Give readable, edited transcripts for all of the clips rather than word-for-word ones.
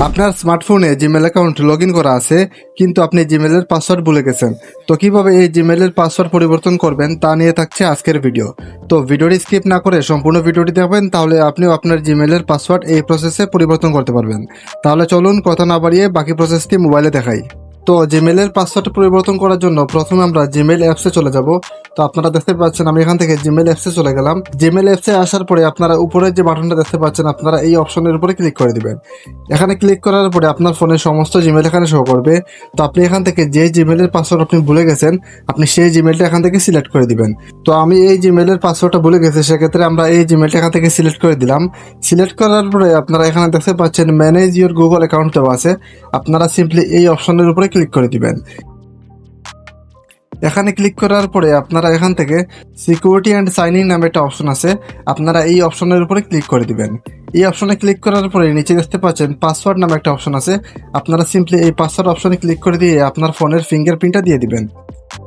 আপনার স্মার্টফোনে Gmail account log in করা আছে, কিন্তু আপনি জিমেলের পাসওয়ার্ড ভুলে গেছেন। তো কিভাবে এই জিমেলের পাসওয়ার্ড পরিবর্তন করবেন তা নিয়ে থাকছে আজকের ভিডিও। তো ভিডিওটি স্কিপ না করে সম্পূর্ণ ভিডিওটি দেখবেন, তাহলে আপনিও আপনার জিমেলের পাসওয়ার্ড এই প্রসেসে পরিবর্তন করতে পারবেন। তাহলে চলুন কথা না বাড়িয়ে বাকি প্রসেসটি মোবাইলে দেখাই। তো জিমেলের পাসওয়ার্ড পরিবর্তন করার জন্য প্রথমে আমরা জিমেল অ্যাপসে চলে যাব। তো আপনারা দেখতে পাচ্ছেন আমি এখান থেকে জিমেল অ্যাপসে চলে গেলাম। জিমেল অ্যাপসে আসার পরে আপনারা উপরের যে বাটনটা দেখতে পাচ্ছেন, আপনারা এই অপশনের উপরে ক্লিক করে দিবেন। এখানে ক্লিক করার পরে আপনার ফোনের সমস্ত জিমেল এখানে শো করবে। তো আপনি এখান থেকে যে জিমেলের পাসওয়ার্ড আপনি ভুলে গেছেন, আপনি সেই জিমেলটা এখান থেকে সিলেক্ট করে দিবেন। তো আমি এই জিমেলের পাসওয়ার্ডটা ভুলে গেছি, সেক্ষেত্রে আমরা এই জিমেলটা এখান থেকে সিলেক্ট করে দিলাম। সিলেক্ট করার পরে আপনারা এখানে দেখতে পাচ্ছেন ম্যানেজ ইউর গুগল অ্যাকাউন্ট দেওয়া আছে। আপনারা সিম্পলি এই অপশনের উপরে ক্লিক করে দিবেন। এখানে ক্লিক করার পরে আপনারা এখান থেকে সিকিউরিটি অ্যান্ড সাইন ইন নামে একটা অপশন আছে, আপনারা এই অপশনের উপরে ক্লিক করে দিবেন। এই অপশনে ক্লিক করার পরে নিচে দেখতে পাচ্ছেন পাসওয়ার্ড নামে একটা অপশন আছে, আপনারা সিম্পলি এই পাসওয়ার্ড অপশনে ক্লিক করে দিয়ে আপনার ফোনের ফিঙ্গারপ্রিন্টটা দিয়ে দিবেন।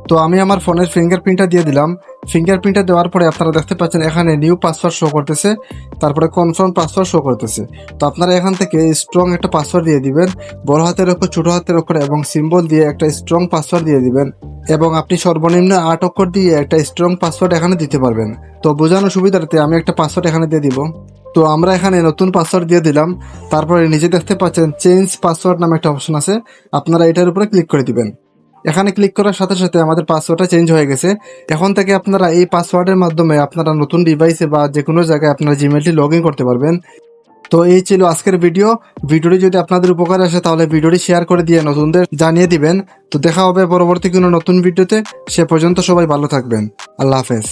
তো আমি আমার ফোনের ফিঙ্গারপ্রিন্টটা দিয়ে দিলাম। ফিঙ্গারপ্রিন্টটা দেওয়ার পরে আপনারা দেখতে পাচ্ছেন এখানে নিউ পাসওয়ার্ড শো করতেছে, তারপরে কনফার্ম পাসওয়ার্ড শো করতেছে। তো আপনারা এখান থেকে স্ট্রং একটা পাসওয়ার্ড দিয়ে দিবেন, বড় হাতের অক্ষর, ছোট হাতের অক্ষর এবং সিম্বল দিয়ে একটা স্ট্রং পাসওয়ার্ড দিয়ে দিবেন। এবং আপনি সর্বনিম্ন 8 অক্ষর দিয়ে একটা স্ট্রং পাসওয়ার্ড এখানে দিতে পারবেন। তো বোঝানোর সুবিধার্থে আমি একটা পাসওয়ার্ড এখানে দিয়ে দিব। তো আমরা এখানে নতুন পাসওয়ার্ড দিয়ে দিলাম। তারপরে নিচে দেখতে পাচ্ছেন চেঞ্জ পাসওয়ার্ড নামে একটা অপশন আছে, আপনারা এটার উপরে ক্লিক করে দিবেন। এখানে ক্লিক করার সাথে সাথে আমাদের পাসওয়ার্ডটা চেঞ্জ হয়ে গেছে। এখন থেকে আপনারা এই পাসওয়ার্ডের মাধ্যমে আপনারা নতুন ডিভাইসে বা যে কোনো জায়গায় আপনার জিমেলটি লগ ইন করতে পারবেন। তো এই ছিল আজকের ভিডিওটি যদি আপনাদের উপকারে আসে তাহলে ভিডিওটি শেয়ার করে দিয়ে নতুনদের জানিয়ে দিবেন। তো দেখা হবে পরবর্তী কোনো নতুন ভিডিওতে। সে পর্যন্ত সবাই ভালো থাকবেন। আল্লাহ হাফেজ।